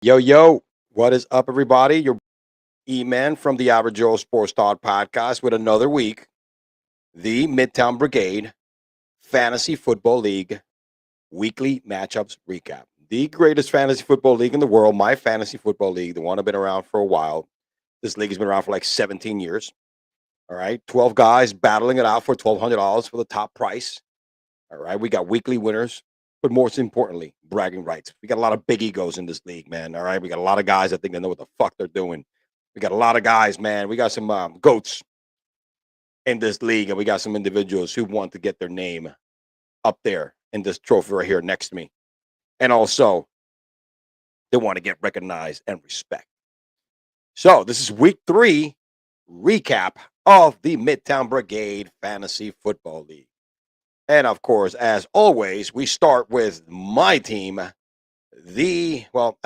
Yo, yo, what is up, everybody? Your E-Man from the Average Joe Sports Talk podcast with another week, the Midtown Brigade Fantasy Football League weekly matchups recap. The greatest fantasy football league in the world, my fantasy football league, the one I've been around for a while. This league has been around for like 17 years. All right, 12 guys battling it out for $1,200 for the top price. All right, we got weekly winners, but most importantly, bragging rights. We got a lot of big egos in this league, man. All right, we got a lot of guys that think they know what the fuck they're doing. We got a lot of guys, man. We got some goats in this league, and we got some individuals who want to get their name up there in this trophy right here next to me, and also they want to get recognized and respect. So this is week 3 recap of the Midtown Brigade Fantasy Football League. And of course, as always, we start with my team. I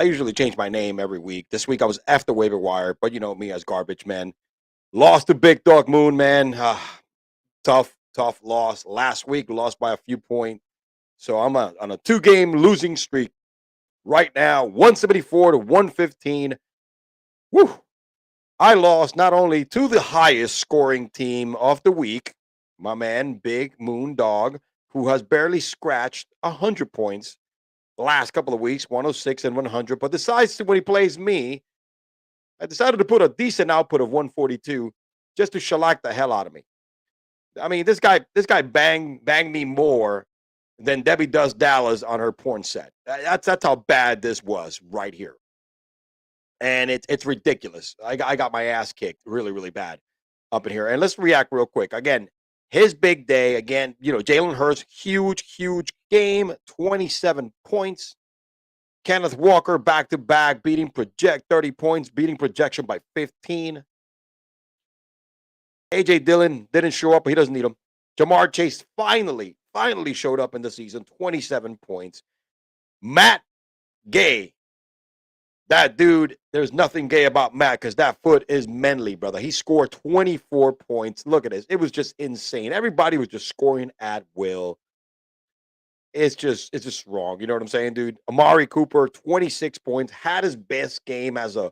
usually change my name every week. This week I was after waiver wire, but you know me as garbage man. Lost to Big Dog Moon, man. Tough loss. Last week, lost by a few points. So I'm on a 2-game losing streak right now, 174 to 115. Woo! I lost not only to the highest scoring team of the week, my man, Big Moon Dog, who has barely scratched 100 points the last couple of weeks, 106 and 100, but decides to, when he plays me, I decided to put a decent output of 142 just to shellac the hell out of me. I mean, this guy banged me more than Debbie does Dallas on her porn set. That's how bad this was right here. And it's ridiculous. I got my ass kicked really, really bad up in here. And let's react real quick. Again, his big day. Again, Jalen Hurts, huge game, 27 points. Kenneth Walker back to back, beating 30 points, beating projection by 15. AJ Dillon didn't show up, but he doesn't need him. Jamar Chase finally showed up in the season, 27 points. Matt Gay. That dude, there's nothing gay about Matt because that foot is manly, brother. He scored 24 points. Look at this. It was just insane. Everybody was just scoring at will. It's just wrong. You know what I'm saying, dude? Amari Cooper, 26 points, had his best game as a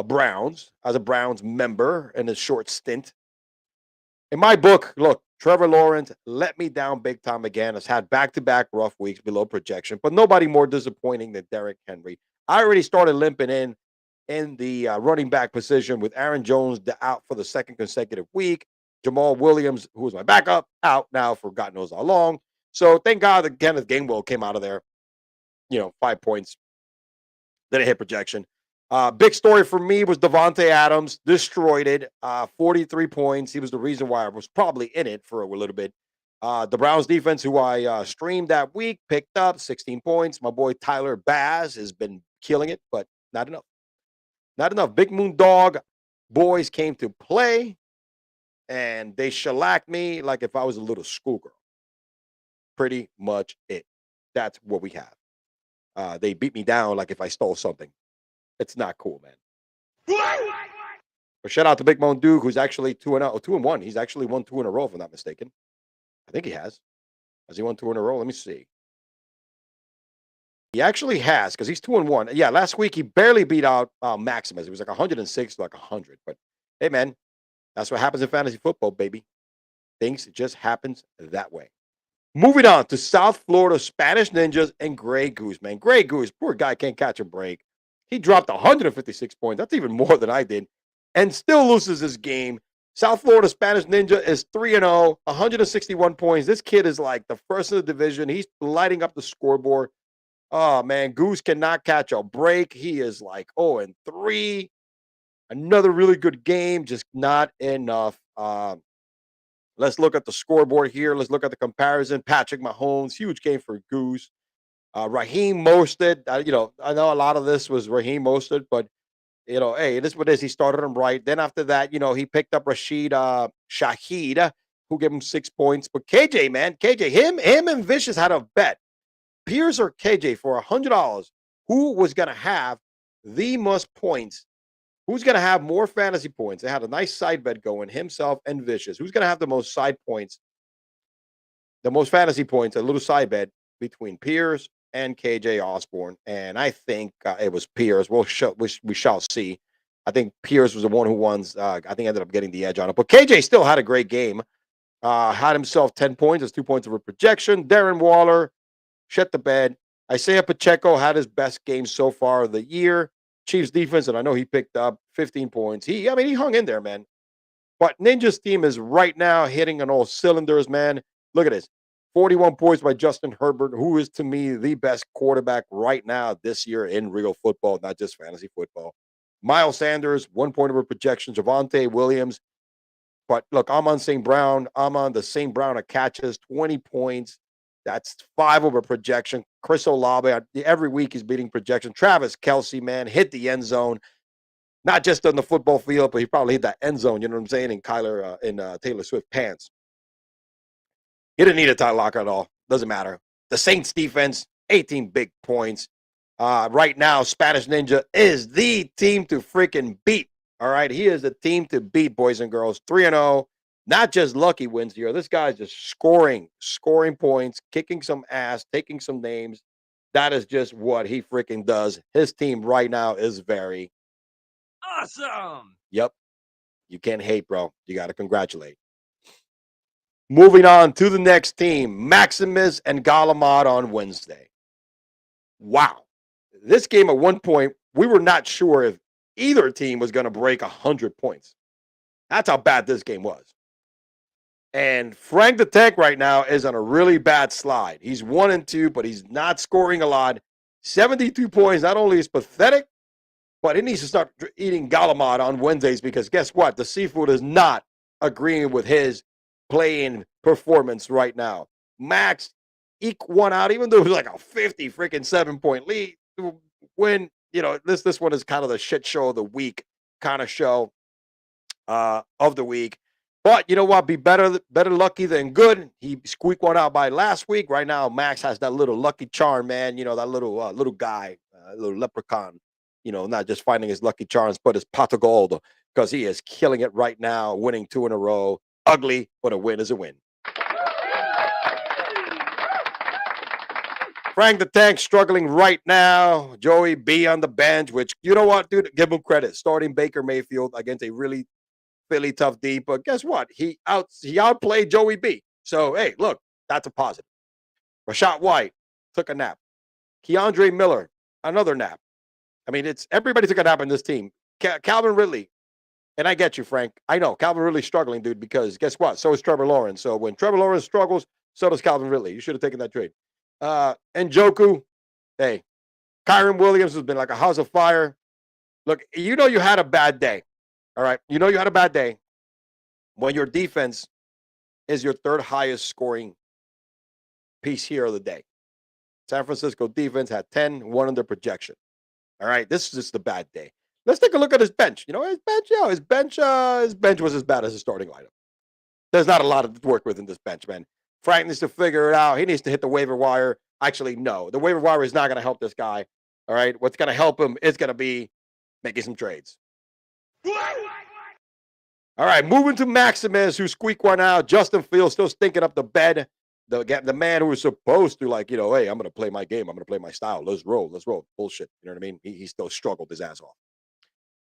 Browns member in a short stint. In my book, look, Trevor Lawrence let me down big time again. Has had back-to-back rough weeks below projection, but nobody more disappointing than Derrick Henry. I already started limping in the running back position with Aaron Jones out for the second consecutive week. Jamal Williams, who was my backup, out now for God knows how long. So thank God that Kenneth Gainwell came out of there. 5 points. Didn't hit projection. Big story for me was Devontae Adams, destroyed it. 43 points. He was the reason why I was probably in it for a little bit. The Browns defense, who I streamed that week, picked up 16 points. My boy Tyler Baz has been killing it, but not enough. Not enough. Big Moon Dog boys came to play, and they shellacked me like if I was a little schoolgirl. Pretty much it. That's what we have. They beat me down like if I stole something. It's not cool, man. But shout out to Big Moan Duke, who's actually 2-0, 2-1. He's actually won 2 in a row, if I'm not mistaken. I think he has. Has he won 2 in a row? Let me see. He actually has, because he's 2-1. Yeah, last week he barely beat out Maximus. It was like 106 to like 100. But hey, man, that's what happens in fantasy football, baby. Things just happens that way. Moving on to South Florida Spanish Ninjas and Grey Goose, man. Grey Goose, poor guy, can't catch a break. He dropped 156 points. That's even more than I did. And still loses this game. South Florida Spanish Ninja is 3-0, 161 points. This kid is like the first in the division. He's lighting up the scoreboard. Oh, man, Goose cannot catch a break. He is like 0-3. Another really good game, just not enough. Let's look at the scoreboard here. Let's look at the comparison. Patrick Mahomes, huge game for Goose. Raheem Mostert, I know a lot of this was Raheem Mostert, but, hey, it is what it is. He started him right. Then after that, he picked up Rashid Shaheed, who gave him 6 points. But KJ, man, him and Vicious had a bet. Pierce or KJ for $100. Who was going to have the most points? Who's going to have more fantasy points? They had a nice side bet going, himself and Vicious. Who's going to have the most side points, the most fantasy points, a little side bet between Pierce and KJ Osborne. And I think it was Pierce. We shall see. I think Pierce was the one who won. I think ended up getting the edge on it. But KJ still had a great game. Had himself 10 points. It's 2 points over projection. Darren Waller shut the bed. Isaiah Pacheco had his best game so far of the year. Chiefs defense, and I know he picked up 15 points. He hung in there, man. But Ninja's team is right now hitting on all cylinders, man. Look at this. 41 points by Justin Herbert, who is to me the best quarterback right now this year in real football, not just fantasy football. Miles Sanders, 1 point over projection. Javonte Williams. But look, I'm on St. Brown. I'm on the St. Brown of catches, 20 points. That's 5 over projection. Chris Olave, every week he's beating projection. Travis Kelce, man, hit the end zone. Not just on the football field, but he probably hit that end zone, you know what I'm saying, in Taylor Swift pants. He didn't need a Tyler Locker at all. Doesn't matter. The Saints defense, 18 big points. Right now, Spanish Ninja is the team to freaking beat. All right. He is the team to beat, boys and girls. 3-0. Not just lucky wins here. This guy's just scoring points, kicking some ass, taking some names. That is just what he freaking does. His team right now is very awesome. Yep. You can't hate, bro. You got to congratulate. Moving on to the next team, Maximus and Galamad on Wednesday. Wow. This game at one point, we were not sure if either team was going to break 100 points. That's how bad this game was. And Frank the Tank right now is on a really bad slide. He's 1-2, but he's not scoring a lot. 72 points not only is pathetic, but he needs to start eating Galamad on Wednesdays because guess what? The seafood is not agreeing with his playing performance right now. Max eke one out, even though it was like a 50 freaking 7-point lead. When, this one is kind of the shit show of the week kind of show of the week. But you know what? Be better lucky than good. He squeaked one out by last week. Right now, Max has that little lucky charm, man. That little guy, little leprechaun. Not just finding his lucky charms, but his pot of gold because he is killing it right now, winning 2 in a row. Ugly, but a win is a win. Frank the Tank struggling right now. Joey B on the bench, which, you know what, dude? Give him credit. Starting Baker Mayfield against a really tough D, but guess what? He outplayed Joey B. So, hey, look, that's a positive. Rashad White took a nap. Keandre Miller, another nap. I mean, everybody took a nap in this team. Calvin Ridley, and I get you, Frank. I know Calvin Ridley's struggling, dude, because guess what? So is Trevor Lawrence. So when Trevor Lawrence struggles, so does Calvin Ridley. You should have taken that trade. Njoku, hey, Kyron Williams has been like a house of fire. Look, you had a bad day. All right. You had a bad day when your defense is your third highest scoring piece here of the day. San Francisco defense had 10, 1 under projection. All right. This is just a bad day. Let's take a look at his bench. His bench was as bad as his starting lineup. There's not a lot to work with in this bench, man. Frank needs to figure it out. He needs to hit the waiver wire. Actually, no. The waiver wire is not going to help this guy. All right. What's going to help him is going to be making some trades. All right, moving to Maximus, who squeaked one out. Justin Fields still stinking up the bed. The man who was supposed to, hey, I'm going to play my game. I'm going to play my style. Let's roll. Bullshit. You know what I mean? He still struggled his ass off.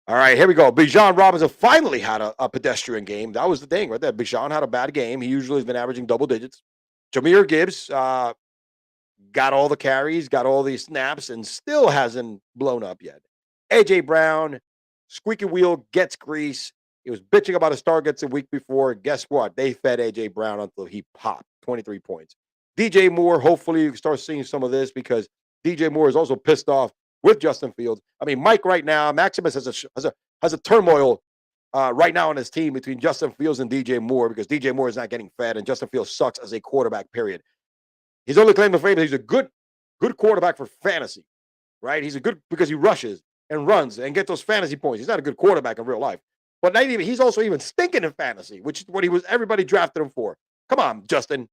All right, here we go. Bijan Robinson finally had a pedestrian game. That was the thing right there. Bijan had a bad game. He usually has been averaging double digits. Jahmyr Gibbs got all the carries, got all the snaps, and still hasn't blown up yet. A.J. Brown, squeaky wheel, gets grease. He was bitching about his targets a week before. Guess what? They fed A.J. Brown until he popped 23 points. DJ Moore, hopefully you can start seeing some of this because DJ Moore is also pissed off with Justin Fields. I mean, Mike right now, Maximus has a turmoil right now on his team between Justin Fields and DJ Moore because DJ Moore is not getting fed and Justin Fields sucks as a quarterback, period. He's only claimed to fame that he's a good quarterback for fantasy, right? He's a good because he rushes and runs and gets those fantasy points. He's not a good quarterback in real life. But not even, he's also even stinking in fantasy, which is what everybody drafted him for. Come on, Justin.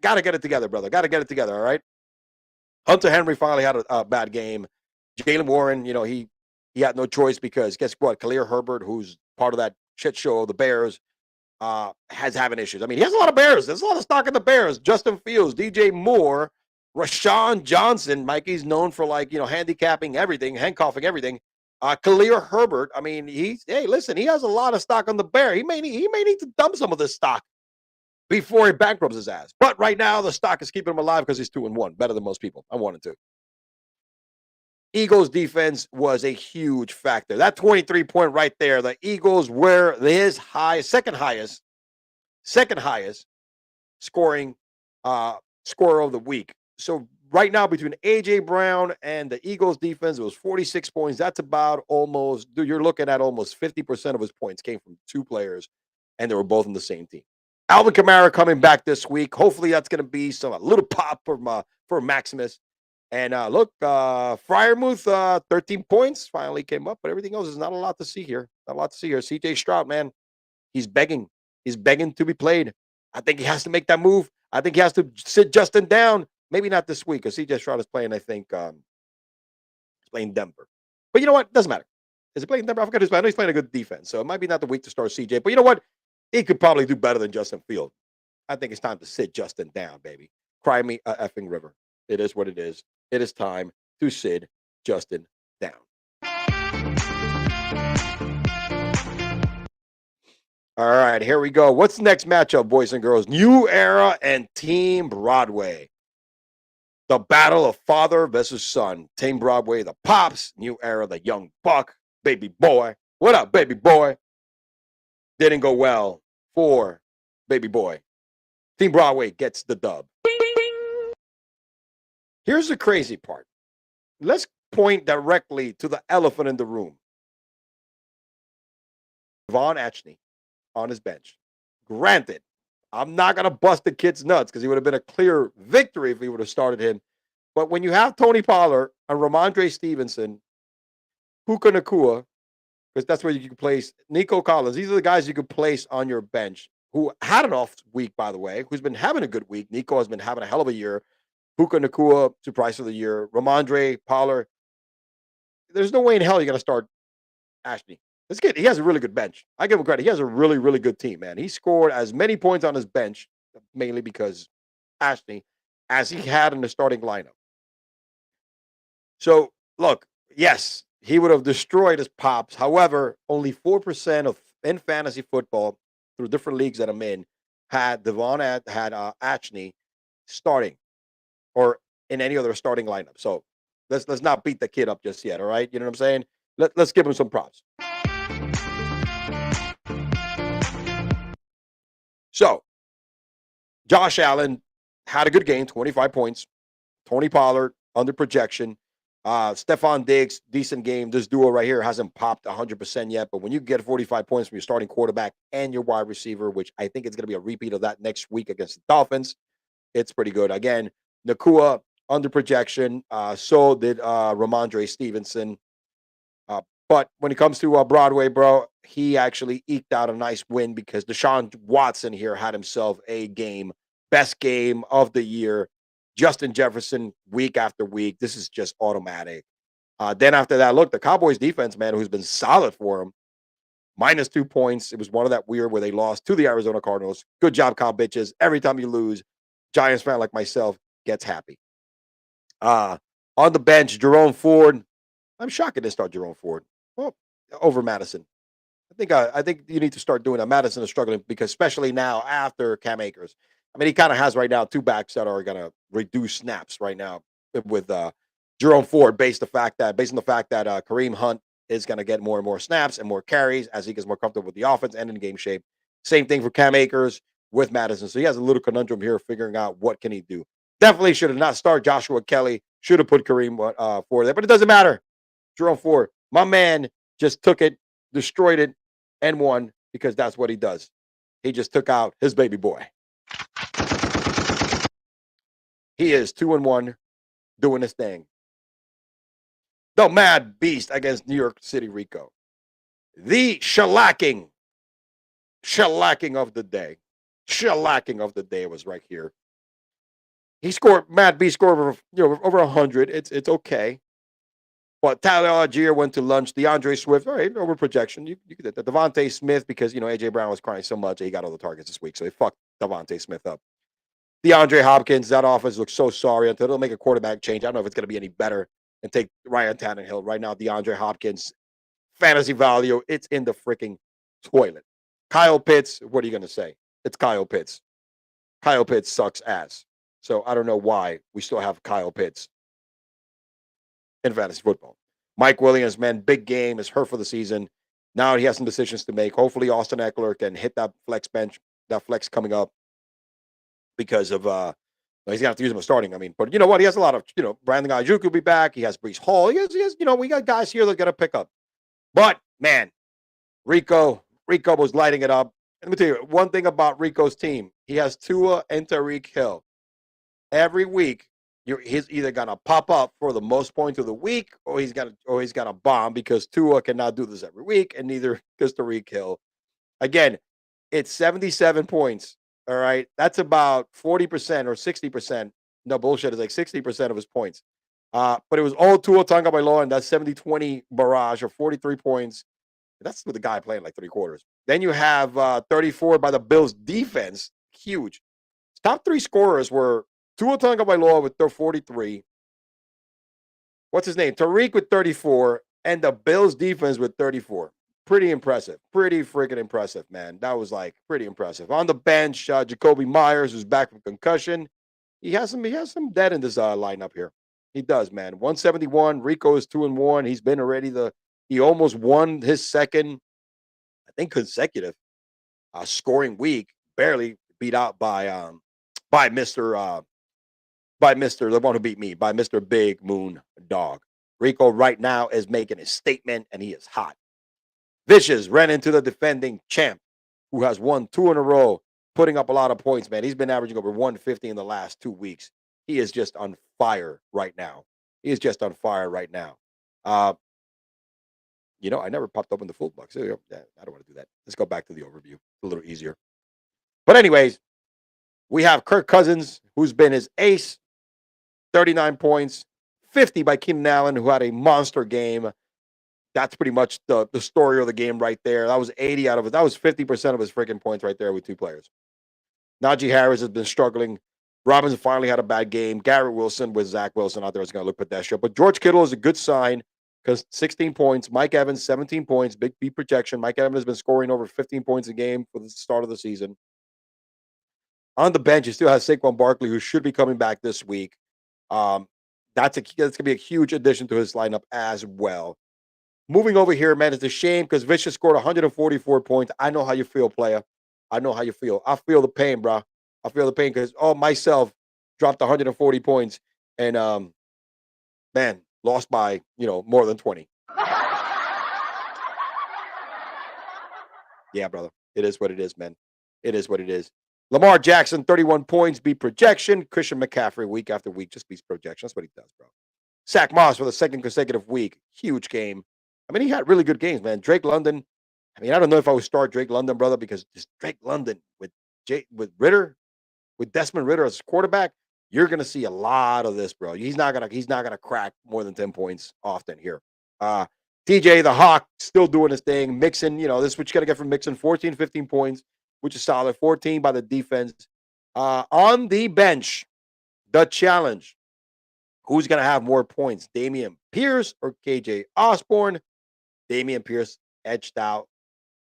Got to get it together, brother. Got to get it together, all right? Hunter Henry finally had a bad game. Jalen Warren, he had no choice because guess what? Khalil Herbert, who's part of that shit show of the Bears, has having issues. I mean, he has a lot of Bears. There's a lot of stock in the Bears. Justin Fields, DJ Moore, Rashawn Johnson, Mikey's known for handicapping everything, handcuffing everything. Khalil Herbert, I mean, he has a lot of stock on the Bear. He may need to dump some of this stock before he bankrupts his ass. But right now, the stock is keeping him alive because he's 2-1, better than most people. I wanted to. Eagles defense was a huge factor. That 23-point right there, the Eagles were his second highest scoring scorer of the week. So right now, between A.J. Brown and the Eagles defense, it was 46 points. That's about you're looking at almost 50% of his points came from two players, and they were both on the same team. Alvin Kamara coming back this week. Hopefully that's going to be a little pop for Maximus. And look, Freiermuth, 13 points, finally came up, but everything else is not a lot to see here. Not a lot to see here. C.J. Stroud, man, he's begging. He's begging to be played. I think he has to make that move. I think he has to sit Justin down. Maybe not this week, because C.J. Stroud is playing, I think, playing Denver. But you know what? Doesn't matter. Is he playing Denver? I forgot who's playing. I know he's playing a good defense, so it might be not the week to start C.J. But you know what? He could probably do better than Justin Field. I think it's time to sit Justin down, baby. Cry me a effing river. It is what it is. It is time to sit Justin down. All right, here we go. What's the next matchup, boys and girls? New Era and Team Broadway. The battle of father versus son. Team Broadway, the Pops. New Era, the young buck. Baby boy. What up, baby boy? Didn't go well for baby boy. Team Broadway gets the dub. Here's the crazy part. Let's point directly to the elephant in the room. Von Atchney on his bench. Granted, I'm not going to bust the kid's nuts because he would have been a clear victory if he would have started him. But when you have Tony Pollard and Ramondre Stevenson, Puka Nacua, because that's where you can place Nico Collins. These are the guys you could place on your bench who had an off week, by the way, who's been having a good week. Nico has been having a hell of a year. Puka Nacua, surprise of the year. Ramondre, Pollard. There's no way in hell you're going to start Ashley. This kid, he has a really good bench. I give him credit. He has a really, really good team, man. He scored as many points on his bench, mainly because Ashley, as he had in the starting lineup. So, look, yes, he would have destroyed his Pops. However, only 4% of in fantasy football through different leagues that I'm in had Ashley starting or in any other starting lineup. So let's not beat the kid up just yet. All right, you know what I'm saying? Let's give him some props. So Josh Allen had a good game, 25 points. Tony Pollard under projection. Stephon Diggs, decent game. This duo right here hasn't popped 100% yet, but when you get 45 points from your starting quarterback and your wide receiver, which I think is going to be a repeat of that next week against the Dolphins, it's pretty good. Again, Nacua under projection. So did Ramondre Stevenson. But when it comes to Broadway, bro, he actually eked out a nice win because Deshaun Watson here had himself a game, best game of the year. Justin Jefferson, week after week. This is just automatic. Then after that, look, the Cowboys defense, man, who's been solid for him, -2 points. It was one of that weird where they lost to the Arizona Cardinals. Good job, Cow bitches. Every time you lose, Giants fan like myself gets happy. On the bench, Jerome Ford. I'm shocked to start Jerome Ford. Well, over Madison. I think you need to start doing that. Madison is struggling because especially now after Cam Akers. I mean, he kind of has right now two backs that are going to reduce snaps right now with Jerome Ford, based on the fact that Kareem Hunt is going to get more and more snaps and more carries as he gets more comfortable with the offense and in game shape. Same thing for Cam Akers with Madison. So he has a little conundrum here figuring out what can he do. Definitely should have not started Joshua Kelly. Should have put Kareem Ford there, but it doesn't matter. Jerome Ford, my man, just took it, destroyed it, and won because that's what he does. He just took out his baby boy. He is 2-1 doing his thing. The Mad Beast against New York City Rico. The shellacking of the day. Shellacking of the day was right here. He scored, Mad Beast scored over 100. It's okay. But Tyler Algier went to lunch. DeAndre Swift, all right, over projection. You could Devontae Smith, because A.J. Brown was crying so much he got all the targets this week, so they fucked Devontae Smith up. DeAndre Hopkins, that offense looks so sorry until they'll make a quarterback change. I don't know if it's going to be any better and take Ryan Tannehill. Right now, DeAndre Hopkins, fantasy value, it's in the freaking toilet. Kyle Pitts, what are you going to say? It's Kyle Pitts. Kyle Pitts sucks ass. So I don't know why we still have Kyle Pitts in fantasy football. Mike Williams, man, big game, is hurt for the season. Now he has some decisions to make. Hopefully, Austin Eckler can hit that flex bench, that flex coming up because of he's gonna have to use him as starting. I mean, but you know what? He has a lot of Brandon Ayuk will be back. He has Brees Hall. He has we got guys here that got to pick up. But man, Rico was lighting it up. Let me tell you one thing about Rico's team. He has Tua and Tyreek Hill. Every week, he's either gonna pop up for the most points of the week, or he's gonna bomb because Tua cannot do this every week, and neither does Tyreek Hill. Again, it's 77 points. All right, that's about 40% or 60%. No bullshit. It's like 60% of his points. But it was all Tua Tagovailoa, and that's 70-20 barrage or 43 points. That's with the guy playing like 3/4. Then you have 34 by the Bills defense. Huge. Top three scorers were Tua Tagovailoa with 43. What's his name? Tariq with 34, and the Bills defense with 34. Pretty impressive. Pretty freaking impressive, man. That was like pretty impressive. On the bench, Jacoby Myers, who's back from concussion. He has some dead in this lineup here. He does, man. 171. Rico is 2-1. He's been already he almost won his second, I think, consecutive scoring week. Barely beat out by Mr. The one who beat me, by Mr. Big Moon Dog. Rico right now is making a statement, and he is hot. Vicious ran into the defending champ, who has won 2 in a row, putting up a lot of points, man. He's been averaging over 150 in the last 2 weeks. He is just on fire right now. He is just on fire right now. I never popped up in the full box. I don't want to do that. Let's go back to the overview. A little easier. But anyways, we have Kirk Cousins, who's been his ace, 39 points, 50 by Keenan Allen, who had a monster game. That's pretty much the story of the game right there. That was 80 out of it. That was 50% of his freaking points right there with 2 players. Najee Harris has been struggling. Robinson finally had a bad game. Garrett Wilson with Zach Wilson out there is going to look pedestrian. But George Kittle is a good sign because 16 points. Mike Evans, 17 points. Big B projection. Mike Evans has been scoring over 15 points a game for the start of the season. On the bench, you still have Saquon Barkley, who should be coming back this week. That's going to be a huge addition to his lineup as well. Moving over here, man, it's a shame because Vicious scored 144 points. I know how you feel, player. I know how you feel. I feel the pain, bro. I feel the pain because myself dropped 140 points and man, lost by more than 20. Yeah, brother. It is what it is, man. It is what it is. Lamar Jackson, 31 points, beat projection. Christian McCaffrey, week after week, just beats projection. That's what he does, bro. Zach Moss for the second consecutive week. Huge game. I mean, he had really good games, man. Drake London. I mean, I don't know if I would start Drake London, brother, because just Drake London with Ritter, with Desmond Ritter as quarterback, you're gonna see a lot of this, bro. He's not gonna crack more than 10 points often here. TJ the Hawk still doing his thing. Mixon, this is what you gotta get from Mixon. 14, 15 points, which is solid. 14 by the defense. On the bench, the challenge. Who's going to have more points, Dameon Pierce or KJ Osborne? Dameon Pierce edged out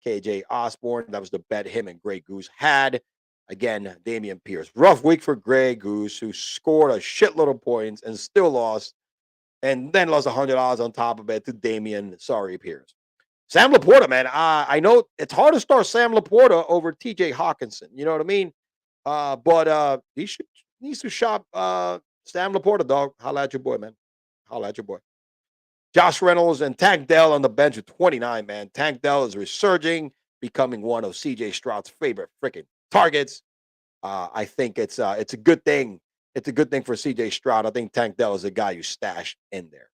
KJ Osborne. That was the bet him and Grey Goose had. Again, Dameon Pierce. Rough week for Grey Goose, who scored a shitload of points and still lost, and then lost $100 on top of it to Dameon, sorry, Pierce. Sam Laporta, man. I know it's hard to start Sam Laporta over TJ Hawkinson. You know what I mean? But he needs to shop Sam Laporta, dog. Holla at your boy, man. Holla at your boy. Josh Reynolds and Tank Dell on the bench at 29, man. Tank Dell is resurging, becoming one of CJ Stroud's favorite freaking targets. I think it's a good thing. It's a good thing for CJ Stroud. I think Tank Dell is a guy you stash in there.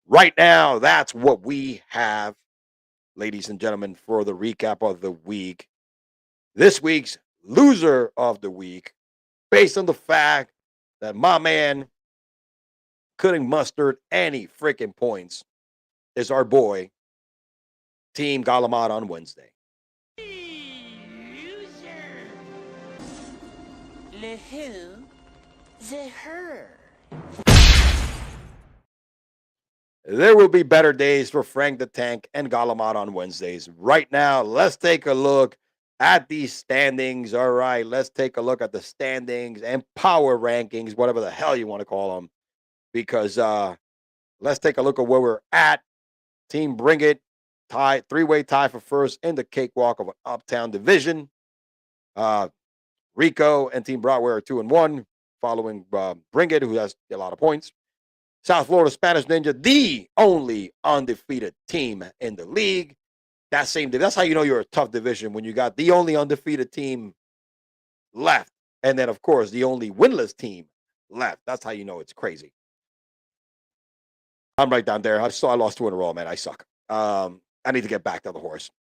Right now, that's what we have, ladies and gentlemen, for the recap of the week. This week's loser of the week, based on the fact that my man couldn't muster any freaking points, is our boy, Team Galamad on Wednesday. Le who? The her. There will be better days for Frank the Tank and Galamad on Wednesdays. Right now, let's take a look at these standings. All right, let's take a look at the standings and power rankings, whatever the hell you want to call them, because let's take a look at where we're at. Team Bring It, tie, three-way tie for first in the cakewalk of an Uptown division. Rico and Team Broadway are 2-1, following Bring It, who has a lot of points. South Florida Spanish Ninja, the only undefeated team in the league. That's how you know you're a tough division, when you got the only undefeated team left, and then of course the only winless team left. That's how you know it's crazy. I'm right down there. I lost 2 in a row, man. I suck. I need to get back to the horse.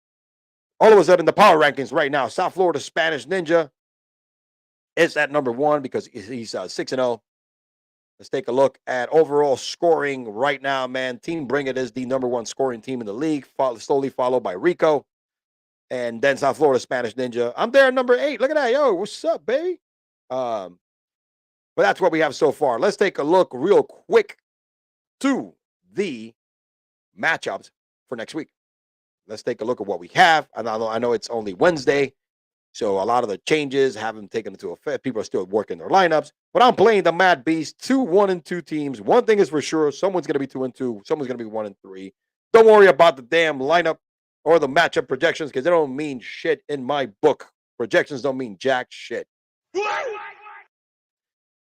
All of a sudden, the power rankings right now, South Florida Spanish Ninja is at number 1 because he's 6-0. Let's take a look at overall scoring right now, man. Team Bring It is the number 1 scoring team in the league, slowly followed by Rico. And then South Florida Spanish Ninja. I'm there at number 8. Look at that. Yo, what's up, baby? But that's what we have so far. Let's take a look real quick to the matchups for next week. Let's take a look at what we have. I know it's only Wednesday, so a lot of the changes haven't taken into effect. People are still working their lineups, but I'm playing the Mad Beast, 1-2 teams. One thing is for sure, someone's going to be 2-2, someone's going to be 1-3. Don't worry about the damn lineup or the matchup projections, because they don't mean shit in my book. Projections don't mean jack shit.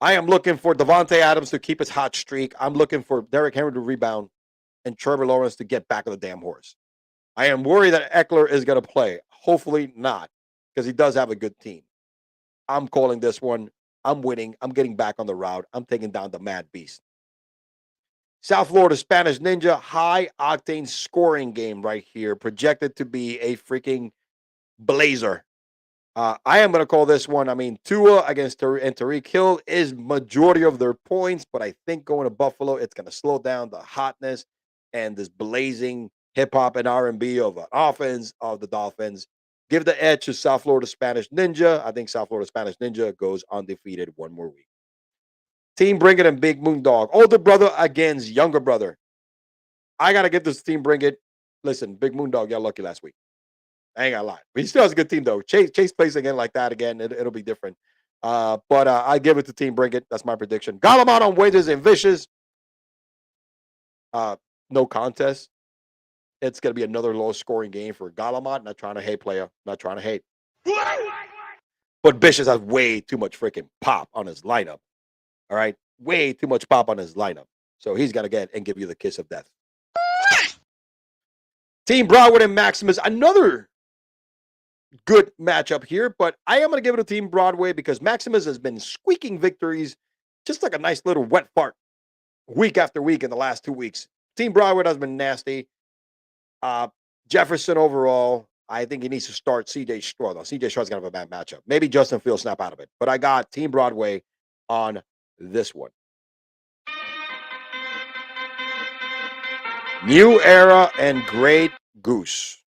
I am looking for Devontae Adams to keep his hot streak. I'm looking for Derrick Henry to rebound and Trevor Lawrence to get back on the damn horse. I am worried that Eckler is going to play. Hopefully not, because he does have a good team. I'm calling this one. I'm winning. I'm getting back on the route. I'm taking down the Mad Beast. South Florida Spanish Ninja, high octane scoring game right here, projected to be a freaking blazer. I am going to call this one. I mean, Tua against Tariq Hill is majority of their points, but I think going to Buffalo, it's going to slow down the hotness and this blazing hip hop and R&B of an offense of the Dolphins. Give the edge to South Florida Spanish Ninja. I think South Florida Spanish Ninja goes undefeated one more week. Team Bring It and Big Moon Dog. Older brother against younger brother. I got to give this Team Bring It. Listen, Big Moon Dog, y'all lucky last week. I ain't gonna lie. But he still has a good team, though. Chase plays again like that again. It'll be different. But I give it to Team Bring It. That's my prediction. Galamon on Wages and Vicious. No contest. It's going to be another low-scoring game for Galamon. Not trying to hate, player. Not trying to hate. But Vicious has way too much freaking pop on his lineup. All right? Way too much pop on his lineup. So he's going to get and give you the kiss of death. Team Broadwood and Maximus. Another good matchup here, but I am going to give it to Team Broadway because Maximus has been squeaking victories just like a nice little wet fart week after week in the last 2 weeks. Team Broadway has been nasty. Jefferson overall, I think he needs to start CJ Stroud. CJ Stroud's going to have a bad matchup. Maybe Justin Fields snap out of it, but I got Team Broadway on this one. New Era and Great Goose.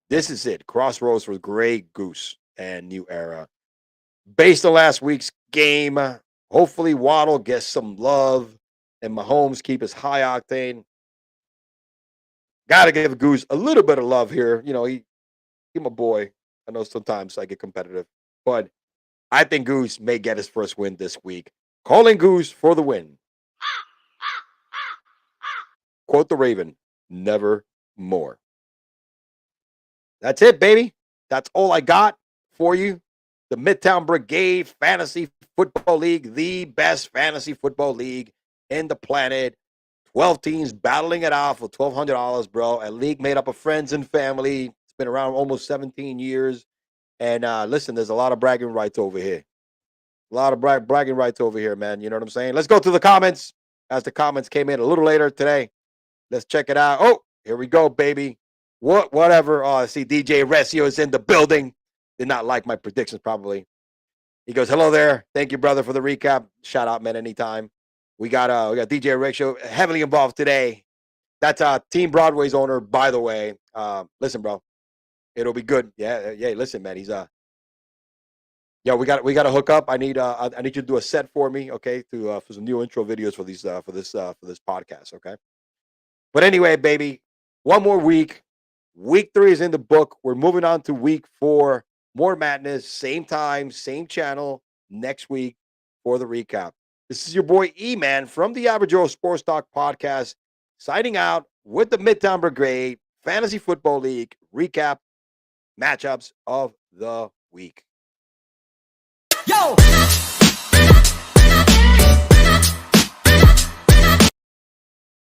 This is it. Crossroads for Great Goose and New Era. Based on last week's game, hopefully Waddle gets some love and Mahomes keep his high octane. Got to give Goose a little bit of love here. You know, he's my boy. I know sometimes I get competitive, but I think Goose may get his first win this week. Calling Goose for the win. Quote the Raven, never more. That's it, baby. That's all I got for you. The Midtown Brigade Fantasy Football League, the best fantasy football league in the planet. 12 teams battling it out for $1,200, bro. A league made up of friends and family. It's been around almost 17 years. And listen, there's a lot of bragging rights over here. A lot of bragging rights over here, man. You know what I'm saying? Let's go to the comments as the comments came in a little later today. Let's check it out. Oh, here we go, baby. Whatever. Oh, I see DJ Resio is in the building. Did not like my predictions, probably. He goes, hello there. Thank you, brother, for the recap. Shout out, man, anytime. We got DJ Resio heavily involved today. That's Team Broadway's owner, by the way. Listen, bro. It'll be good. Yeah, listen, man. Yeah, we got to hook up. I need you to do a set for me, okay? For some new intro videos for these for this podcast, okay? But anyway, baby, one more week. Week 3 is in the book. We're moving on to week 4. More madness, same time, same channel next week for the recap. This is your boy E-Man from the Average Joe Sports Talk podcast, signing out with the Midtown Brigade Fantasy Football League recap matchups of the week. Yo!